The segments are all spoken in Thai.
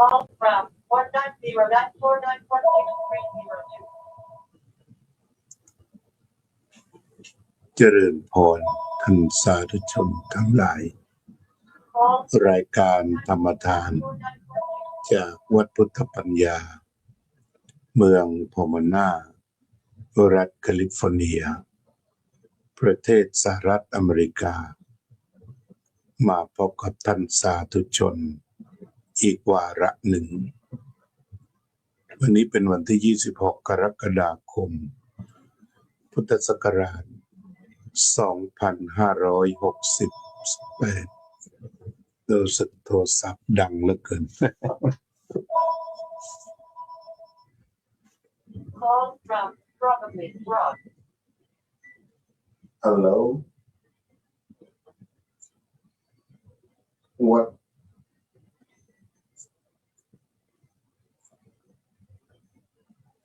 Call from 190.4916302เจริญพรท่านสาธุชนทั้งหลายรายการธรรมทานจากวัดพุทธปัญญาเมืองโพมาน่ารัฐแคลิฟอร์เนียประเทศสหรัฐอเมริกามาพบกับท่านสาธุชนอีกวาระหนึ่งวันนี้เป็นวันที่26กรกฎาคมพุทธศักราช2568รู้สึกโทรศัพท์ดังเหลือเกิน Call from probably fraud. Hello. What?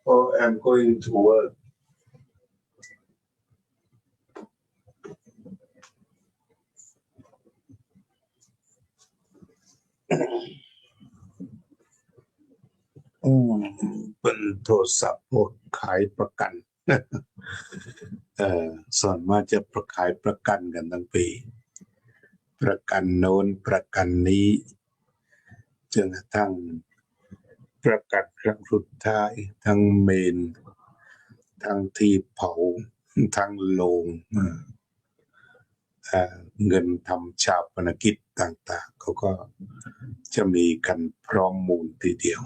Oh, I'm going to work.เป็นโทรศัพท์พวกขายประกัน ส่วนมากจะขายประกันกันทั้งปีประกันโน้นประกันนี้จนกระทั่งประกันครั้งสุดท้ายทั้งเมนทั้งที่เผาทั้งโลงเงินทำชาปนกิจต่างๆเขาก็จะมีกันพร้อมมูลทีเดียว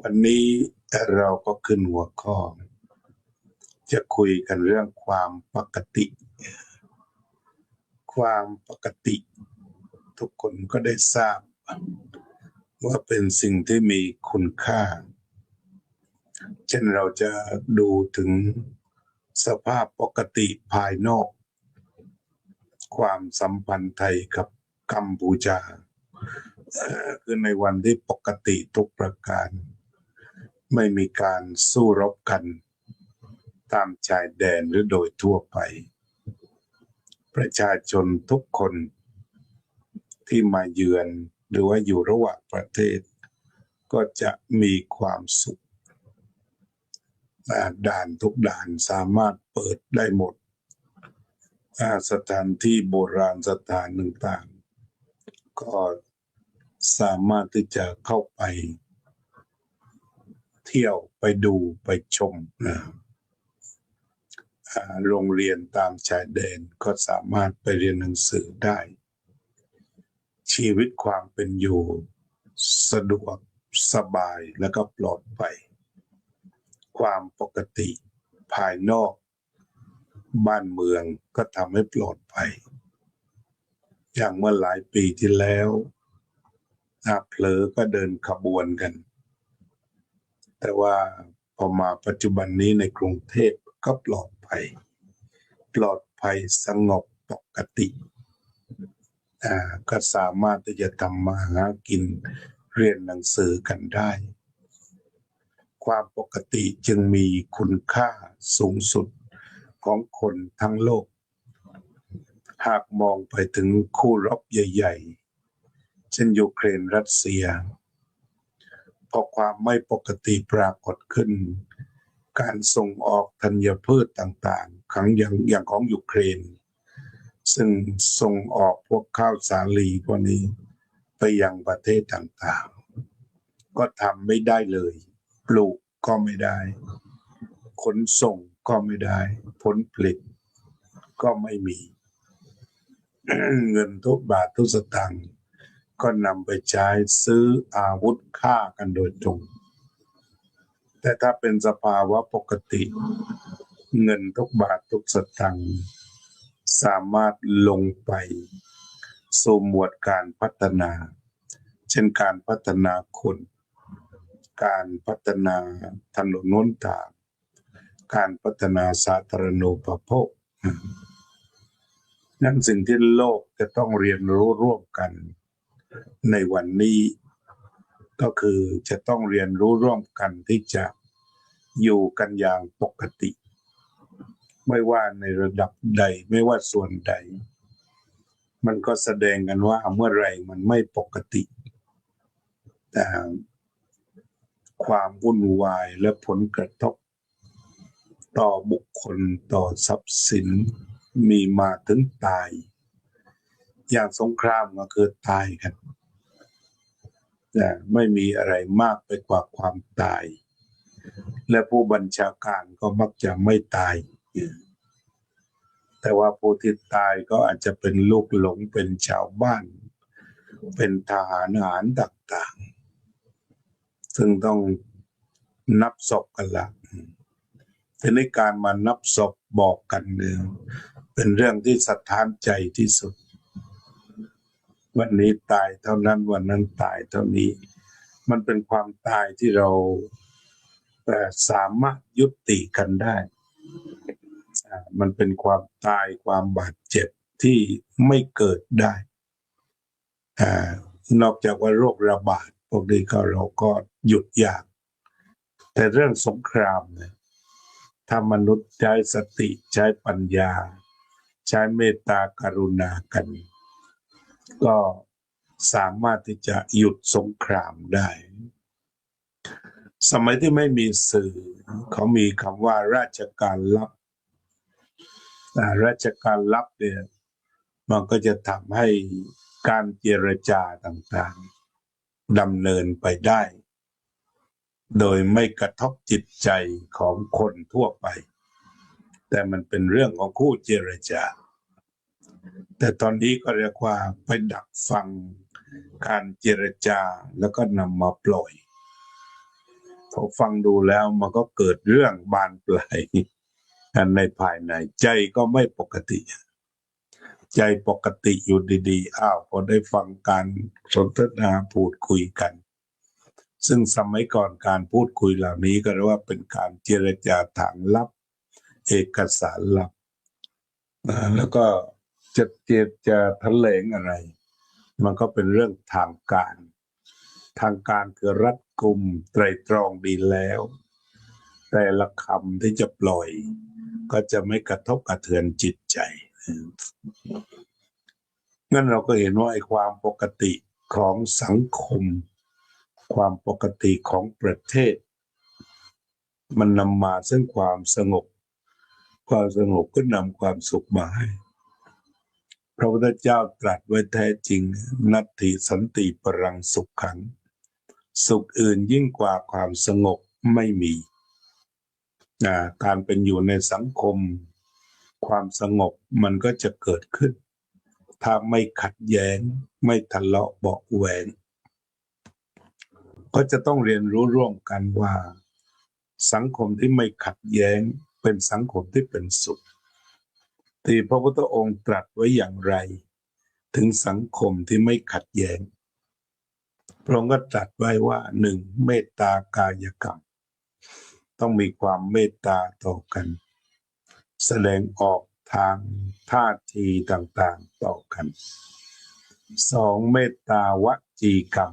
วันนี้เราก็ขึ้นหัวข้อจะคุยกันเรื่องความปกติความปกติทุกคนก็ได้ทราบว่าเป็นสิ่งที่มีคุณค่าเช่นเราจะดูถึงสภาพปกติภายนอกความสัมพันธ์ไทยกับกัมพูชาคือในวันที่ปกติทุกประการไม่มีการสู้รบกันตามชายแดนหรือโดยทั่วไปประชาชนทุกคนที่มาเยือนหรือว่าอยู่ระหว่างประเทศก็จะมีความสุขด่านทุกด่านสามารถเปิดได้หมดสถานที่โบราณสถานต่างๆก็สามารถที่จะเข้าไปเที่ยวไปดูไปชมโรงเรียนตามชายแดนก็สามารถไปเรียนหนังสือได้ชีวิตความเป็นอยู่สะดวกสบายและก็ปลอดภัยความปกติภายนอกบ้านเมืองก็ทำให้ปลอดภัยอย่างเมื่อหลายปีที่แล้วเผลอก็เดินขบวนกันแต่ว่าพอมาปัจจุบันนี้ในกรุงเทพก็ปลอดภัยสงบปกติก็สามารถที่จะทำมาหากินเรียนหนังสือกันได้ความปกติจึงมีคุณค่าสูงสุดของคนทั้งโลกหากมองไปถึงคู่รบใหญ่ๆเช่นยูเครนรัสเซียพอความไม่ปกติปรากฏขึ้นการส่งออกธัญพืชต่างๆอย่างของยูเครนซึ่งส่งออกพวกข้าวสาลีพวกนี้ไปยังประเทศต่างๆก็ทำไม่ได้เลยปลูกก็ไม่ได้ขนส่งก็ไม่ได้ผลผลิตก็ไม่มี เงินทุกบาททุกสตางค์ก็นำไปใช้ซื้ออาวุธฆ่ากันโดยตรงแต่ถ้าเป็นสภาวะปกติเงินทุกบาททุกสตางค์สามารถลงไปสู่หมวดการพัฒนาเช่นการพัฒนาคนการพัฒนาถนนหนทางการพัฒนาสาธารณูปโภคนั่นสิ่งที่โลกจะต้องเรียนรู้ร่วมกันในวันนี้ก็คือจะต้องเรียนรู้ร่วมกันที่จะอยู่กันอย่างปกติไม่ว่าในระดับใดไม่ว่าส่วนใดมันก็แสดงกันว่าเมื่อไรมันไม่ปกติ แต่ความวุ่นวายและผลกระทบต่อบุคคลต่อทรัพย์สินมีมาถึงตายอย่างสงครามก็คือตายกันแต่ไม่มีอะไรมากไปกว่าความตายและผู้บัญชาการก็มักจะไม่ตายแต่ว่าผู้ที่ตายก็อาจจะเป็นลูกหลงเป็นชาวบ้านเป็นทหารต่างๆซึ่งต้องนับศพกันละทีนี้การมานับศพบอกกันเนี่ยเป็นเรื่องที่สะท้านใจที่สุดวันนี้ตายเท่านั้นวันนั้นตายเท่านี้มันเป็นความตายที่เราสามารถยุติกันได้มันเป็นความตายความบาดเจ็บที่ไม่เกิดได้นอกจากว่าโรคระบาดพวกนี้ก็เราก็หยุดยากแต่เรื่องสงครามเนี่ยถ้ามนุษย์ใช้สติใช้ปัญญาใช้เมตตากรุณากันก็สามารถที่จะหยุดสงครามได้สมัยที่ไม่มีสื่อเขามีคำว่าราชการลับราชการลับเนี่ยมันก็จะทำให้การเจรจาต่างๆดำเนินไปได้โดยไม่กระทบจิตใจของคนทั่วไปแต่มันเป็นเรื่องของคู่เจรจาแต่ตอนนี้ก็เรียกว่าไปดักฟังการเจรจาแล้วก็นำมาปล่อยพอฟังดูแล้วมันก็เกิดเรื่องบานปลายในภายในใจก็ไม่ปกติใจปกติอยู่ดีๆพอได้ฟังการสนทนาพูดคุยกันซึ่งสมัยก่อนการพูดคุยเหล่านี้ก็เรียกว่าเป็นการเจรจาทางลับเอกสารลับแล้วก็จะแถลงอะไรมันก็เป็นเรื่องทางการคือรัดกุมไตรตรองดีแล้วแต่ละคำที่จะปล่อยก็จะไม่กระทบกระเทือนจิตใจงั้นเราก็เห็นว่าไอ้ความปกติของสังคมความปกติของประเทศมันนำมาซึ่งความสงบก็นำความสุขมาให้พระพุทธเจ้าตรัสไว้แท้จริงนัตถิสันติปรังสุขขังสุขอื่นยิ่งกว่าความสงบไม่มีการเป็นอยู่ในสังคมความสงบมันก็จะเกิดขึ้นถ้าไม่ขัดแย้งไม่ทะเลาะเบาะแว้งก็จะต้องเรียนรู้ร่วมกันว่าสังคมที่ไม่ขัดแย้งเป็นสังคมที่เป็นสุขที่พระพุทธองค์ตรัสไว้อย่างไรถึงสังคมที่ไม่ขัดแย้งพระองค์ก็ตรัสไว้ว่า1เมตตากายกรรมต้องมีความเมตตาต่อกันแสดงออกทางท่าทีต่างๆต่อกัน2เมตตาวจีกรรม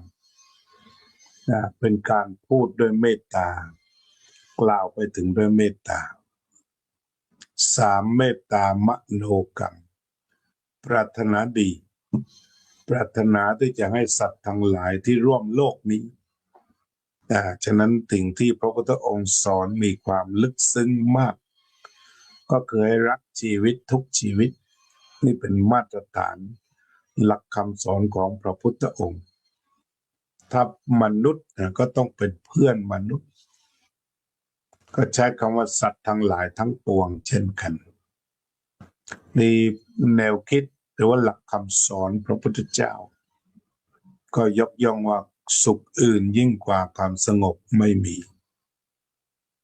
เป็นการพูดด้วยเมตตากล่าวไปถึงด้วยเมตตา3เมตตามโนกรรมปรารถนาดีปรารถนาที่จะให้สัตว์ทั้งหลายที่ร่วมโลกนี้ฉะนั้นสิ่งที่พระพุทธองค์สอนมีความลึกซึ้งมากก็คือให้รักชีวิตทุกชีวิตนี่เป็นมาตรฐานหลักคำสอนของพระพุทธองค์ถ้ามนุษย์ก็ต้องเป็นเพื่อนมนุษย์ก็ใช้คำว่าสัตว์ทั้งหลายทั้งปวงเช่นกันนี่แนวคิดหรือว่าหลักคำสอนพระพุทธเจ้าก็ยกย่องว่าสุขอื่นยิ่งกว่าความสงบไม่มี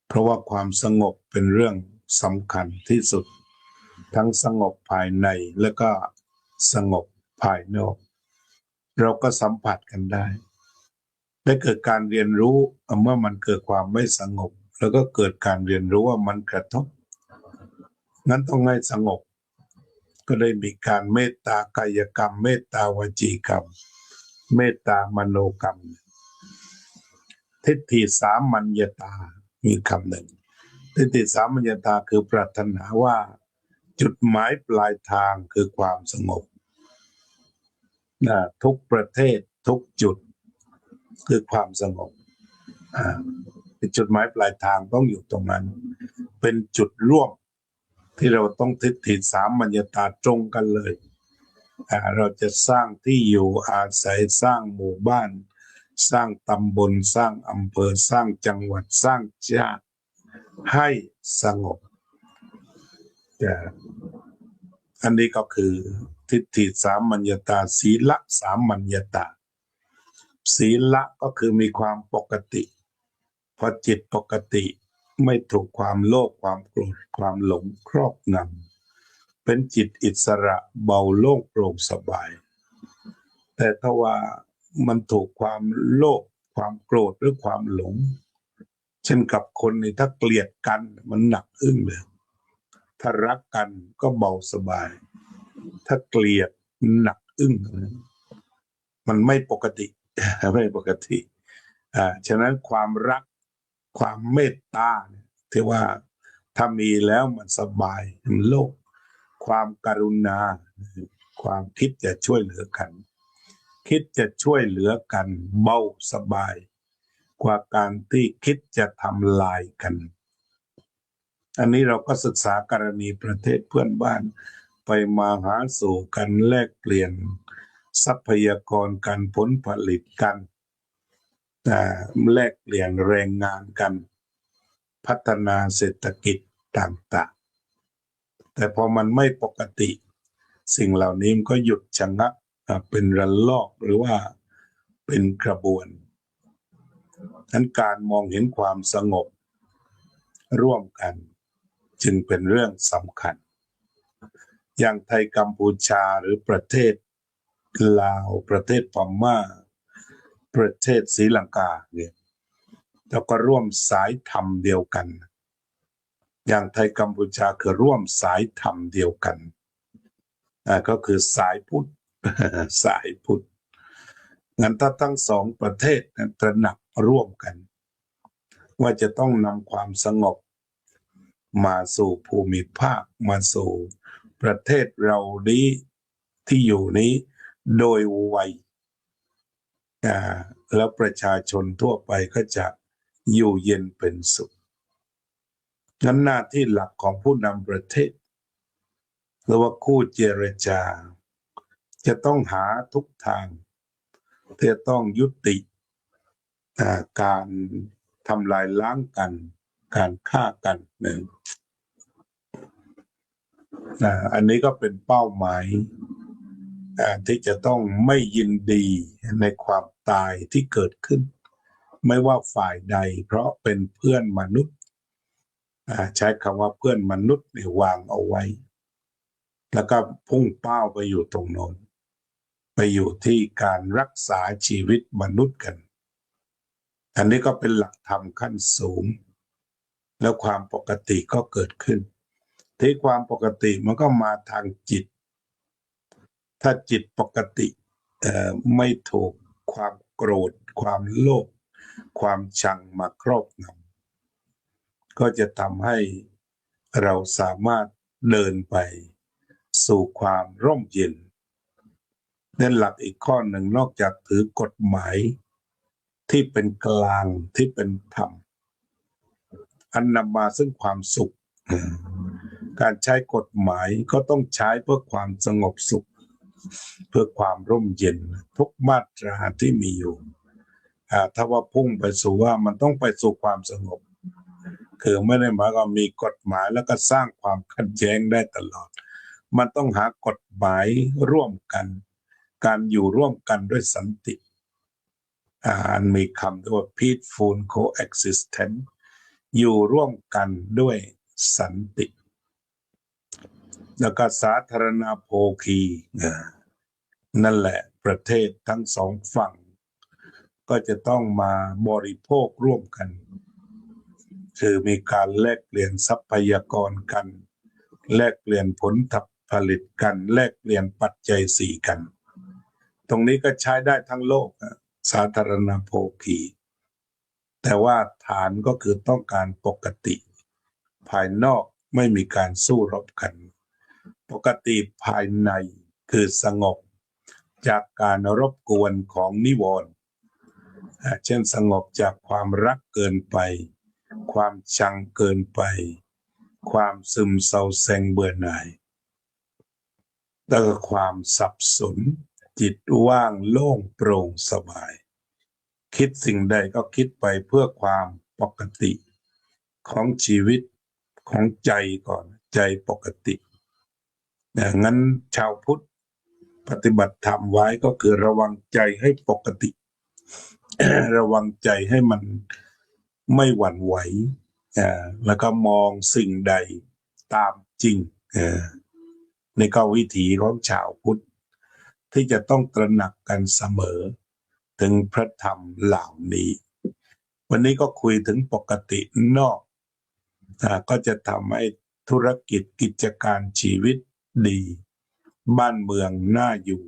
เพราะว่าความสงบเป็นเรื่องสำคัญที่สุดทั้งสงบภายในและก็สงบภายนอกเราก็สัมผัสกันได้เกิดการเรียนรู้เมื่อมันเกิดความไม่สงบแล้วก็เกิดการเรียนรู้ว่ามันกระทบงั้นต้องให้สงบก็ได้มีการเมตตากายกรรมเมตตาวจีกรรมเมตตามโนกรรมทิฏฐิสามัญญตามีคำหนึ่งทิฏฐิสามัญญตาคือปรารถนาว่าจุดหมายปลายทางคือความสงบทุกประเทศทุกจุด คือความสงบจุดหมายปลายทางต้องอยู่ตรงนั้นเป็นจุดร่วมที่เราต้องทิฏฐิสามัญญตาตรงกันเลยเราจะสร้างที่อยู่อาศัยสร้างหมู่บ้านสร้างตำบลสร้างอำเภอสร้างจังหวัดสร้างชาติให้สงบอันนี้ก็คือทิฏฐิสามัญญตาศีลสามัญญตาศีลก็คือมีความปกติพอจิตปกติไม่ถูกความโลภความโกรธความหลงครอบงำเป็นจิตอิสระเบาโล่งโปร่งสบายแต่ถ้าว่ามันถูกความโลภความโกรธหรือความหลงเช่นกับคนนี่ถ้าเกลียดกันมันหนักอึ้งเลยถ้ารักกันก็เบาสบายถ้าเกลียดหนักอึ้งมันไม่ปกติไม่ปกติฉะนั้นความรักความเมตตาที่ว่าถ้ามีแล้วมันสบายมันโลกความกรุณาความคิดจะช่วยเหลือกันคิดจะช่วยเหลือกันเบาสบายกว่าการที่คิดจะทำลายกันอันนี้เราก็ศึกษากรณีประเทศเพื่อนบ้านไปมาหาสู่กันแลกเปลี่ยนทรัพยากรกันผลผลิตกันแลกเปลี่ยนแรงงานกันพัฒนาเศรษฐกิจต่างๆแต่พอมันไม่ปกติสิ่งเหล่านี้มันก็หยุดชะงักเป็นระลอกหรือว่าเป็นกระบวนนั้นการมองเห็นความสงบร่วมกันจึงเป็นเรื่องสำคัญอย่างไทยกัมพูชาหรือประเทศลาวประเทศพม่าประเทศศรีลังกาเนี่ยเราก็ร่วมสายธรรมเดียวกันอย่างไทยกัมพูชาคือร่วมสายธรรมเดียวกันก็คือสายพุทธ สายพุทธงั้นถ้าทั้งสองประเทศตระหนักร่วมกันว่าจะต้องนำความสงบมาสู่ภูมิภาคมาสู่ประเทศเรานี้ที่อยู่นี้โดยไวแล้วประชาชนทั่วไปก็จะอยู่เย็นเป็นสุขนั้นหน้าที่หลักของผู้นำประเทศหรือว่าคู่เจรจาจะต้องหาทุกทางที่จะต้องยุติการทำลายล้างกันการฆ่ากันอันนี้ก็เป็นเป้าหมายที่จะต้องไม่ยินดีในความตายที่เกิดขึ้นไม่ว่าฝ่ายใดเพราะเป็นเพื่อนมนุษย์ใช้คำว่าเพื่อนมนุษย์วางเอาไว้แล้วก็พุ่งเป้าไปอยู่ตรงโน้นไปอยู่ที่การรักษาชีวิตมนุษย์กันอันนี้ก็เป็นหลักธรรมขั้นสูงแล้วความปกติก็เกิดขึ้นที่ความปกติมันก็มาทางจิตถ้าจิตปกติไม่ถูกความโกรธความโลภความชังมาครอบงำก็จะทำให้เราสามารถเดินไปสู่ความร่มเย็นนั่นหลักอีกข้อหนึ่งนอกจากถือกฎหมายที่เป็นกลางที่เป็นธรรมอันนำมาซึ่งความสุขการใช้กฎหมายก็ต้องใช้เพื่อความสงบสุขเพื่อความร่มเย็นทุกมาตราที่มีอยู่ถ้าว่าพุ่งไปสู่ว่ามันต้องไปสู่ความสงบคือไม่ได้หมายความมีกฎหมายแล้วก็สร้างความขัดแย้งได้ตลอดมันต้องหากฎหมายร่วมกันการอยู่ร่วมกันด้วยสันติมีคำว่า peaceful coexistence อยู่ร่วมกันด้วยสันติแล้วก็สาธารณโภคีนั่นแหละประเทศทั้งสองฝั่งก็จะต้องมาบริโภคร่วมกันคือมีการแลกเปลี่ยนทรัพยากรกันแลกเปลี่ยนผลผลิตกันแลกเปลี่ยนปัจจัยสี่กันตรงนี้ก็ใช้ได้ทั้งโลกสาธารณโภคีแต่ว่าฐานก็คือต้องการปกติภายนอกไม่มีการสู้รบกันปกติภายในคือสงบจากการรบกวนของนิวรณ์ เช่นสงบจากความรักเกินไปความชังเกินไปความซึมเศร้าเซ็งเบื่อหน่ายแล้วก็ความสับสนจิตว่างโล่งโปร่งสบายคิดสิ่งใดก็คิดไปเพื่อความปกติของชีวิตของใจก่อนใจปกติงั้นชาวพุทธปฏิบัติธรรมไว้ก็คือระวังใจให้ปกติ ระวังใจให้มันไม่หวั่นไหวแล้วก็มองสิ่งใดตามจริงในก็วิถีของชาวพุทธที่จะต้องตระหนักกันเสมอถึงพระธรรมเหล่านี้วันนี้ก็คุยถึงปกตินอกก็จะทำให้ธุรกิจกิจการชีวิตดีบ้านเมืองน่าอยู่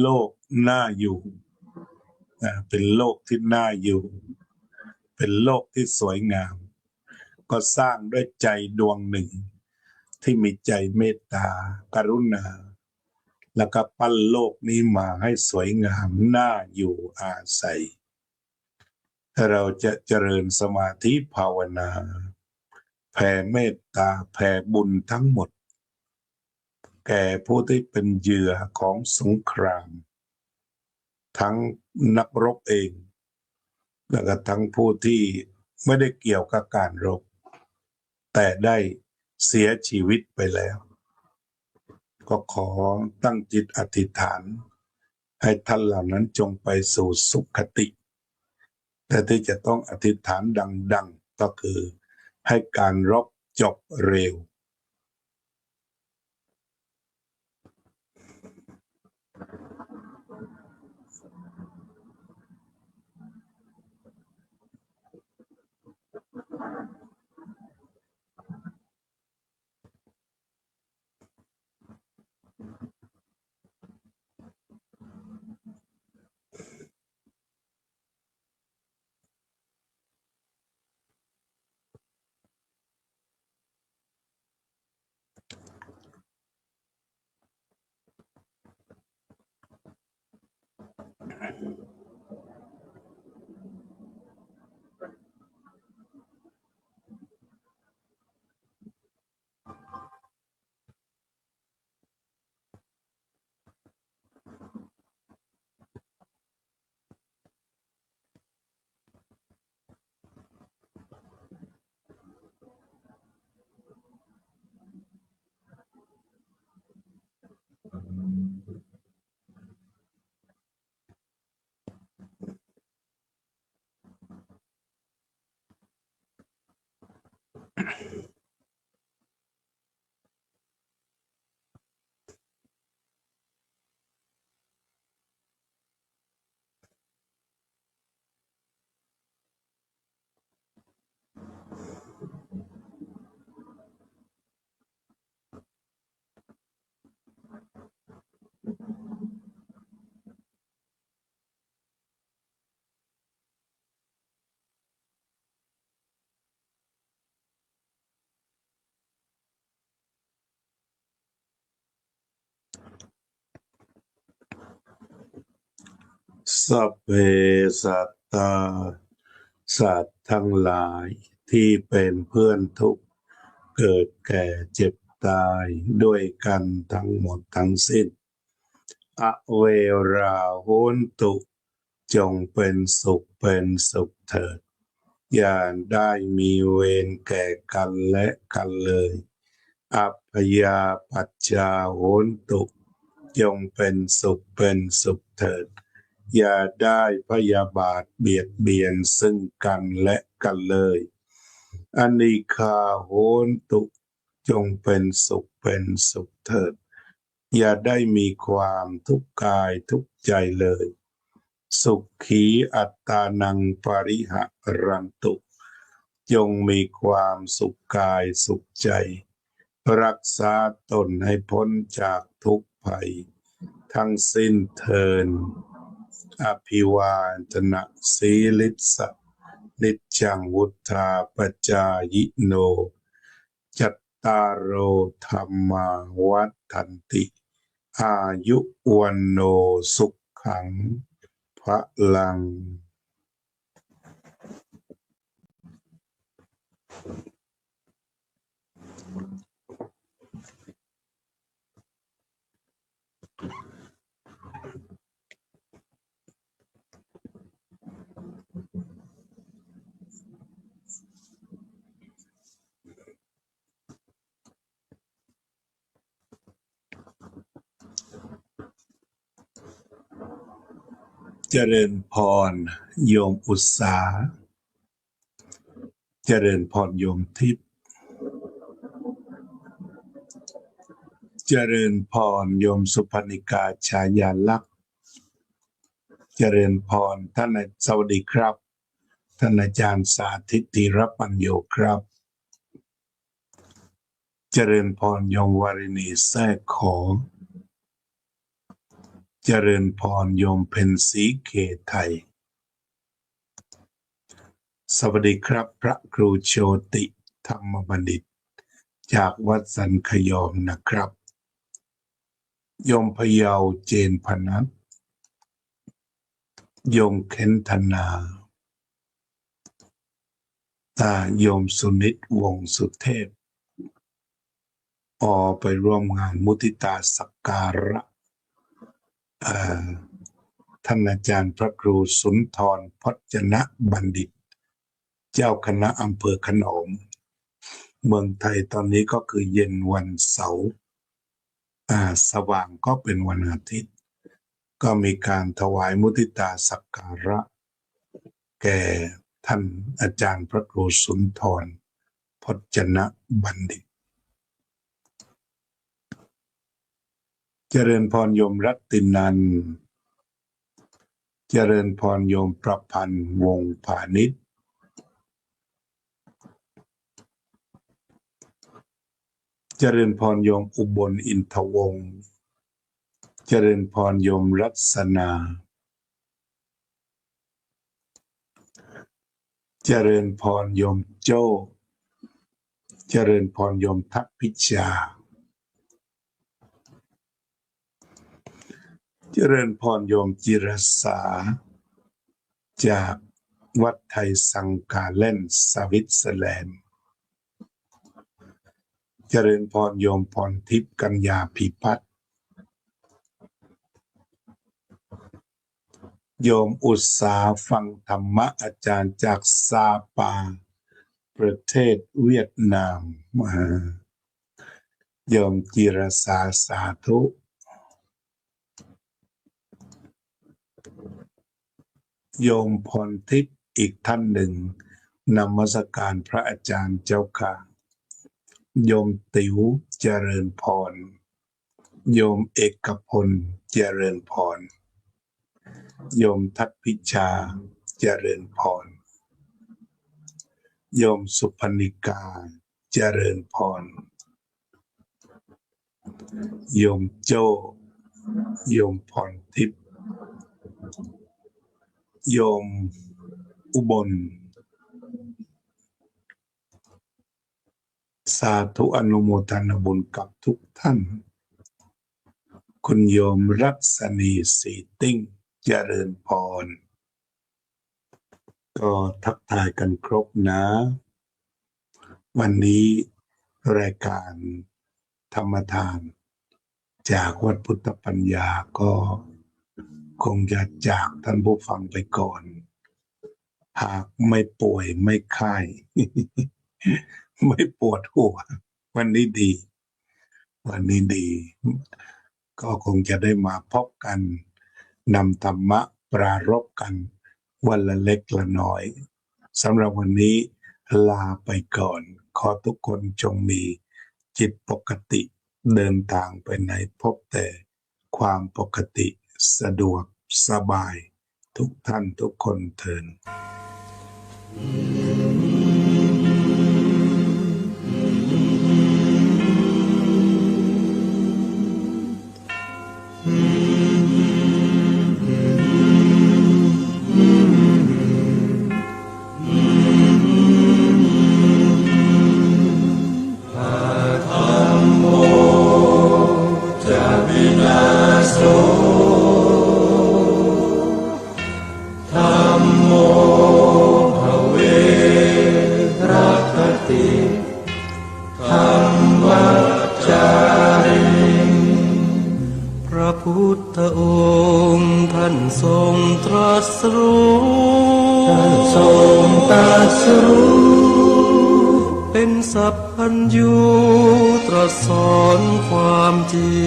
โลกน่าอยู่เป็นโลกที่น่าอยู่เป็นโลกที่สวยงามก็สร้างด้วยใจดวงหนึ่งที่มีใจเมตตากรุณาแล้วก็ปั้นโลกนี้มาให้สวยงามน่าอยู่อาศัยถ้าเราจะเจริญสมาธิภาวนาแผ่เมตตาแผ่บุญทั้งหมดแก่ผู้ที่เป็นเหยื่อของสงครามทั้งนักรบเองแล้วก็ทั้งผู้ที่ไม่ได้เกี่ยวกับการรบแต่ได้เสียชีวิตไปแล้วก็ขอตั้งจิตอธิษฐานให้ท่านเหล่านั้นจงไปสู่สุคติแต่ที่จะต้องอธิษฐานดังๆก็คือให้การรบจบเร็วสัพเพสัตตาสัตว์ทั้งหลายที่เป็นเพื่อนทุกข์เกิดแก่เจ็บตายด้วยกันทั้งหมดทั้งสิ้นอเวราโหนตุจงเป็นสุขเถิดอย่าได้มีเวรแก่กันและกันเลยอัพยาปัจจาโหนตุจงเป็นสุขเถิดอย่าได้พยาบาทเบียดเบียนซึ่งกันและกันเลยอนิคาโหนตุจงเป็นสุขเถิดอย่าได้มีความทุกข์กายทุกข์ใจเลยสุขีอัตตานังปริหะรันตุจงมีความสุขกายสุขใจรักษาตนให้พ้นจากทุกภัยทั้งสิ้นเทินอภิวาทนะสีลิสะนิจจังวุธาปจายโนจัตตารโอธรรมาวัฏันติอายุวันโนสุขังภ พลังเจริญพรโยมอุตสาเจริญพรโยมทิพย์เจริญพรโยมสุพนิกาชายาลักษณ์เจริญพรท่านสวัสดีครับท่านอาจารย์สาธิตธีรปัญโยครับเจริญพรโยมวารินีแทรกขอเจริญพรโยมเพ็ญศรีเขตไทยสวัสดีครับพระครูโชติธรรมบัณฑิตจากวัดสันขยอมนะครับโยมพยาวเจนพนัสโยมเข็นธนาโยมสุนิตวงศ์สุเทพไปร่วมงานมุทิตาสักการะท่านอาจารย์พระครูสุนทรพจนะบัณฑิตเจ้าคณะอำเภอขนอมเมืองไทยตอนนี้ก็คือเย็นวันเสาร์สว่างก็เป็นวันอาทิตย์ก็มีการถวายมุทิตาสักการะแก่ท่านอาจารย์พระครูสุนทรพจนะบัณฑิตเจริญพรโยมรัตตินันท์เจริญพรโยมประพันธ์วงศ์พาณิชย์เจริญพรโยมอุบลอินทวงศ์เจริญพรโยมรัศนาเจริญพรโยมโจ้เจริญพรโยมทัพพิชาเจริญพรโยมจิรสาจากวัดไทยสังกาเล่นสวิตเซอร์แลนด์เจริญพรโยมพรทิพย์กัญญาภิพัฒน์โยมอุตสาฟังธรรมะอาจารย์จากซาปาประเทศเวียดนามโยมจิรสาสาธุโยมพรทิพย์อีกท่านหนึ่งนมัสการพระอาจารย์เจ้าค่ะโยมติ๋วเจริญพรโยมเอกพลเจริญพรโยมทัพพิชาเจริญพรโยมสุพนิกาเจริญพรโยมโจ้โยมพรทิพย์โยมอุบลสาธุอนุโมทนาบุญกับทุกท่านคุณโยมรัศนีสีติ้งเจริญพรก็ทักทายกันครบนะวันนี้รายการธรรมทานจากวัดพุทธปัญญาก็คงจะจากท่านผู้ฟังไปก่อนหากไม่ป่วยไม่ไข้ ไม่ปวดหัววันนี้ดีวันนี้ดีก็คงจะได้มาพบกันนำธรรมะปรารภกันวันละเล็กละน้อยสำหรับวันนี้ลาไปก่อนขอทุกคนจงมีจิตปกติเดินทางไปไหนพบแต่ความปกติสะดวกสบายทุกท่านทุกคนเถิด งค์ท่านทรงตรัสรู้ ท่านทรงตรัสรู้ เป็นสัพพัญญูตรัสสอนความจริ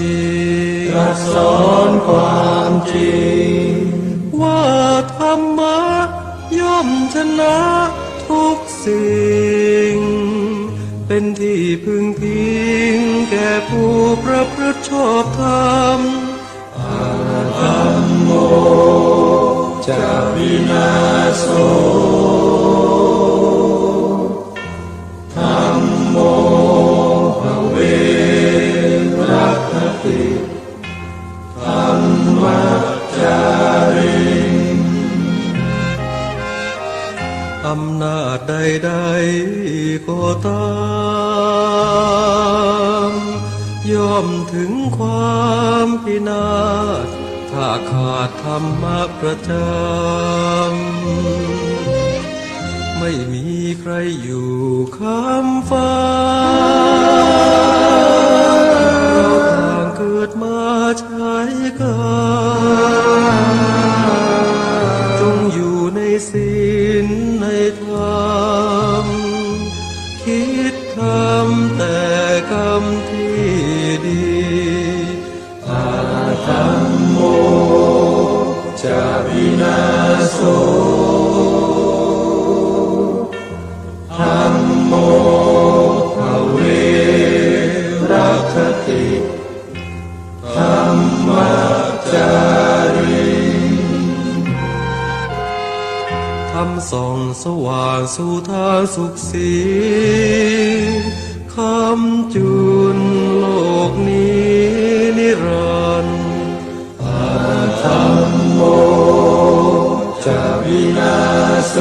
ง ตรัสสอนความจริง ว่าธรรมะย่อมชนะทุกสิ่ง เป็นที่พึงพิงแก่ผู้ประพฤติชอบธรรม ธัมโมจะวินาโสธัมโมภเวรัคติธัมมัจจาริง อำนาจใดๆก็ตาม ย่อมถึงความพินาศถ้าขาดธรรมะประจำ ไม่มีใครอยู่ค้ำฟ้า เราต่างเกิดมาใช้กรรมจงอยู่ในศีลในธรรม คิดทำแต่กรรมที่ดี ธัมโมจะวินาโสธัมโมภเวรัคติธัมมัจจาริง ทำส่องสว่างสู่ทางสุขสีคำจุนโลกนี้นิรันดร์ ธัมโมจะวินาโส